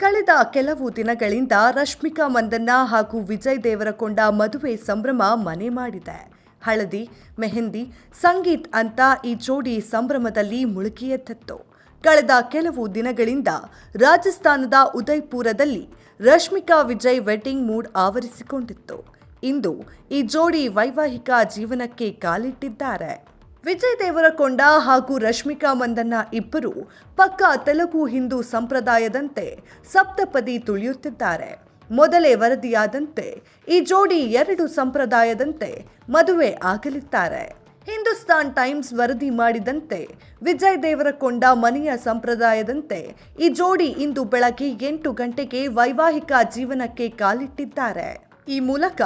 ಕಳೆದ ಕೆಲವು ದಿನಗಳಿಂದ ರಶ್ಮಿಕಾ ಮಂದಣ್ಣ ಹಾಗೂ ವಿಜಯ್ ದೇವರಕೊಂಡ ಮದುವೆ ಸಂಭ್ರಮ ಮನೆ ಮಾಡಿದೆ. ಹಳದಿ, ಮೆಹಂದಿ, ಸಂಗೀತ್ ಅಂತ ಈ ಜೋಡಿ ಸಂಭ್ರಮದಲ್ಲಿ ಮುಳುಗಿಯೆದ್ದಿತ್ತು. ಕಳೆದ ಕೆಲವು ದಿನಗಳಿಂದ ರಾಜಸ್ಥಾನದ ಉದಯ್ಪುರದಲ್ಲಿ ರಶ್ಮಿಕಾ ವಿಜಯ್ ವೆಡ್ಡಿಂಗ್ ಮೂಡ್ ಆವರಿಸಿಕೊಂಡಿತ್ತು. ಇಂದು ಈ ಜೋಡಿ ವೈವಾಹಿಕ ಜೀವನಕ್ಕೆ ಕಾಲಿಟ್ಟಿದ್ದಾರೆ. ವಿಜಯ್ ದೇವರಕೊಂಡ ಹಾಗೂ ರಶ್ಮಿಕಾ ಮಂದಣ್ಣ ಇಬ್ಬರು ಪಕ್ಕಾ ತೆಲುಗು ಹಿಂದೂ ಸಂಪ್ರದಾಯದಂತೆ ಸಪ್ತಪದಿ ತುಳಿಯುತ್ತಿದ್ದಾರೆ. ಮೊದಲೇ ವರದಿಯಾದಂತೆ ಈ ಜೋಡಿ 2 ಸಂಪ್ರದಾಯದಂತೆ ಮದುವೆ ಆಗಲಿದ್ದಾರೆ. ಹಿಂದೂಸ್ತಾನ್ ಟೈಮ್ಸ್ ವರದಿ ಮಾಡಿದಂತೆ ವಿಜಯ್ ದೇವರಕೊಂಡ ಮನೆಯ ಸಂಪ್ರದಾಯದಂತೆ ಈ ಜೋಡಿ ಇಂದು ಬೆಳಗ್ಗೆ 8 ಗಂಟೆಗೆ ವೈವಾಹಿಕ ಜೀವನಕ್ಕೆ ಕಾಲಿಟ್ಟಿದ್ದಾರೆ. ಈ ಮೂಲಕ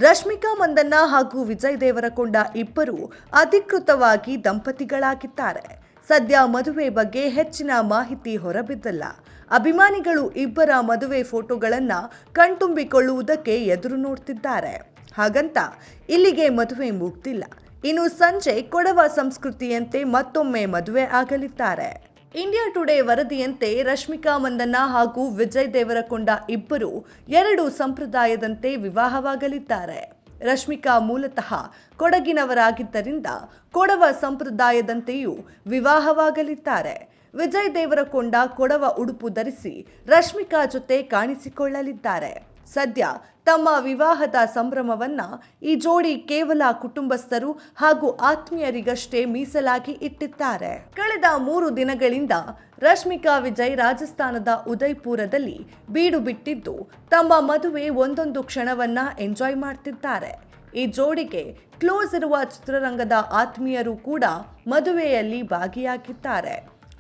ರಶ್ಮಿಕಾ ಮಂದಣ್ಣ ಹಾಗೂ ವಿಜಯ್ ದೇವರಕೊಂಡ ಇಬ್ಬರು ಅಧಿಕೃತವಾಗಿ ದಂಪತಿಗಳಾಗಿದ್ದಾರೆ. ಸದ್ಯ ಮದುವೆ ಬಗ್ಗೆ ಹೆಚ್ಚಿನ ಮಾಹಿತಿ ಹೊರಬಿದ್ದಿಲ್ಲ. ಅಭಿಮಾನಿಗಳು ಇಬ್ಬರ ಮದುವೆ ಫೋಟೋಗಳನ್ನು ಕಣ್ತುಂಬಿಕೊಳ್ಳುವುದಕ್ಕೆ ಎದುರು ನೋಡ್ತಿದ್ದಾರೆ. ಹಾಗಂತ ಇಲ್ಲಿಗೆ ಮದುವೆ ಮುಗ್ದಿಲ್ಲ. ಇನ್ನು ಸಂಜೆ ಕೊಡವ ಸಂಸ್ಕೃತಿಯಂತೆ ಮತ್ತೊಮ್ಮೆ ಮದುವೆ ಆಗಲಿದ್ದಾರೆ. ಇಂಡಿಯಾ ಟುಡೇ ವರದಿಯಂತೆ ರಶ್ಮಿಕಾ ಮಂದಣ್ಣ ಹಾಗೂ ವಿಜಯ್ ದೇವರಕೊಂಡ ಇಬ್ಬರು 2 ಸಂಪ್ರದಾಯದಂತೆ ವಿವಾಹವಾಗಲಿದ್ದಾರೆ. ರಶ್ಮಿಕಾ ಮೂಲತಃ ಕೊಡಗಿನವರಾಗಿದ್ದರಿಂದ ಕೊಡವ ಸಂಪ್ರದಾಯದಂತೆಯೂ ವಿವಾಹವಾಗಲಿದ್ದಾರೆ. ವಿಜಯ್ ದೇವರಕೊಂಡ ಕೊಡವ ಉಡುಪು ಧರಿಸಿ ರಶ್ಮಿಕಾ ಜೊತೆ ಕಾಣಿಸಿಕೊಳ್ಳಲಿದ್ದಾರೆ. ಸದ್ಯ ತಮ್ಮ ವಿವಾಹದ ಸಂಭ್ರಮವನ್ನ ಈ ಜೋಡಿ ಕೇವಲ ಕುಟುಂಬಸ್ಥರು ಹಾಗೂ ಆತ್ಮೀಯರಿಗಷ್ಟೇ ಮೀಸಲಾಗಿ ಇಟ್ಟಿದ್ದಾರೆ. ಕಳೆದ 3 ದಿನಗಳಿಂದ ರಶ್ಮಿಕಾ ವಿಜಯ್ ರಾಜಸ್ಥಾನದ ಉದಯ್ಪುರದಲ್ಲಿ ಬೀಡು ಬಿಟ್ಟಿದ್ದು ತಮ್ಮ ಮದುವೆ ಒಂದೊಂದು ಕ್ಷಣವನ್ನ ಎಂಜಾಯ್ ಮಾಡ್ತಿದ್ದಾರೆ. ಈ ಜೋಡಿಗೆ ಕ್ಲೋಸ್ ಇರುವ ಚಿತ್ರರಂಗದ ಆತ್ಮೀಯರು ಕೂಡ ಮದುವೆಯಲ್ಲಿ ಭಾಗಿಯಾಗಿದ್ದಾರೆ.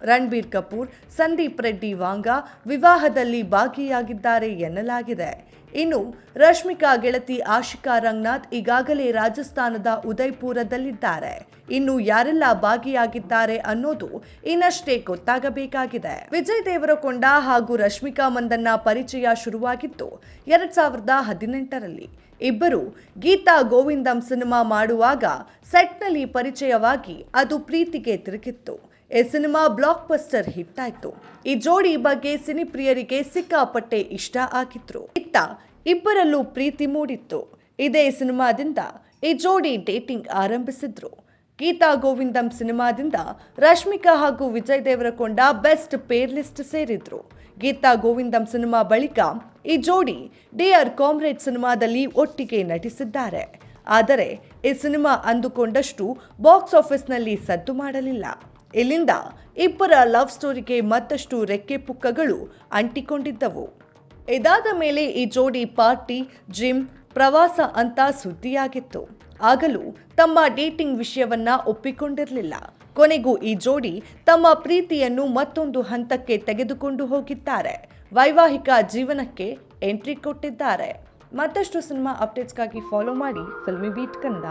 ರಣಬೀರ್ ಕಪೂರ್, ಸಂದೀಪ್ ರೆಡ್ಡಿ ವಾಂಗ ವಿವಾಹದಲ್ಲಿ ಭಾಗಿಯಾಗಿದ್ದಾರೆ ಎನ್ನಲಾಗಿದೆ. ಇನ್ನು ರಶ್ಮಿಕಾ ಗೆಳತಿ ಆಶಿಕಾ ರಂಗನಾಥ್ ಈಗಾಗಲೇ ರಾಜಸ್ಥಾನದ ಉದಯ್ಪುರದಲ್ಲಿದ್ದಾರೆ. ಇನ್ನು ಯಾರೆಲ್ಲ ಭಾಗಿಯಾಗಿದ್ದಾರೆ ಅನ್ನೋದು ಇನ್ನಷ್ಟೇ ಗೊತ್ತಾಗಬೇಕಾಗಿದೆ. ವಿಜಯ್ ದೇವರಕೊಂಡ ಹಾಗೂ ರಶ್ಮಿಕಾ ಮಂದಣ್ಣ ಪರಿಚಯ ಶುರುವಾಗಿತ್ತು 2018ರಲ್ಲಿ. ಇಬ್ಬರು ಗೀತಾ ಗೋವಿಂದಂ ಸಿನಿಮಾ ಮಾಡುವಾಗ ಸೆಟ್ನಲ್ಲಿ ಪರಿಚಯವಾಗಿ ಅದು ಪ್ರೀತಿಗೆ ತಿರುಗಿತ್ತು. ಈ ಸಿನಿಮಾ ಬ್ಲಾಕ್ ಬಸ್ಟರ್ ಹಿಟ್ ಆಯ್ತು. ಈ ಜೋಡಿ ಬಗ್ಗೆ ಸಿನಿಪ್ರಿಯರಿಗೆ ಸಿಕ್ಕಾಪಟ್ಟೆ ಇಷ್ಟ ಆಗಿದ್ರು. ಇತ್ತ ಇಬ್ಬರಲ್ಲೂ ಪ್ರೀತಿ ಮೂಡಿತ್ತು. ಇದೇ ಸಿನಿಮಾದಿಂದ ಈ ಜೋಡಿ ಡೇಟಿಂಗ್ ಆರಂಭಿಸಿದ್ರು. ಗೀತಾ ಗೋವಿಂದಂ ಸಿನಿಮಾದಿಂದ ರಶ್ಮಿಕಾ ಹಾಗೂ Vijay Deverakonda best pair list ಸೇರಿದ್ರು. ಗೀತಾ ಗೋವಿಂದಂ ಸಿನಿಮಾ ಬಳಿಕ ಈ ಜೋಡಿ ಡಿಯರ್ ಕಾಮ್ರೇಡ್ ಸಿನಿಮಾದಲ್ಲಿ ಒಟ್ಟಿಗೆ ನಟಿಸಿದ್ದಾರೆ. ಆದರೆ ಈ ಸಿನಿಮಾ ಅಂದುಕೊಂಡಷ್ಟು ಬಾಕ್ಸ್ ಆಫೀಸ್ನಲ್ಲಿ ಸದ್ದು ಮಾಡಲಿಲ್ಲ. ಇಲ್ಲಿಂದ ಇಬ್ಬರ ಲವ್ ಸ್ಟೋರಿಗೆ ಮತ್ತಷ್ಟು ರೆಕ್ಕೆ ಪುಕ್ಕಗಳು ಅಂಟಿಕೊಂಡಿದ್ದವು. ಇದಾದ ಮೇಲೆ ಈ ಜೋಡಿ ಪಾರ್ಟಿ, ಜಿಮ್, ಪ್ರವಾಸ ಅಂತ ಸುದ್ದಿಯಾಗಿತ್ತು. ಆಗಲೂ ತಮ್ಮ ಡೇಟಿಂಗ್ ವಿಷಯವನ್ನ ಒಪ್ಪಿಕೊಂಡಿರಲಿಲ್ಲ. ಕೊನೆಗೂ ಈ ಜೋಡಿ ತಮ್ಮ ಪ್ರೀತಿಯನ್ನು ಮತ್ತೊಂದು ಹಂತಕ್ಕೆ ತೆಗೆದುಕೊಂಡು ಹೋಗಿದ್ದಾರೆ. ವೈವಾಹಿಕ ಜೀವನಕ್ಕೆ ಎಂಟ್ರಿ ಕೊಟ್ಟಿದ್ದಾರೆ. ಮತ್ತಷ್ಟು ಸಿನಿಮಾ ಅಪ್ಡೇಟ್ಸ್ಗಾಗಿ ಫಾಲೋ ಮಾಡಿ ಫಿಲ್ಮಿ ಬೀಟ್ ಕನ್ನಡ.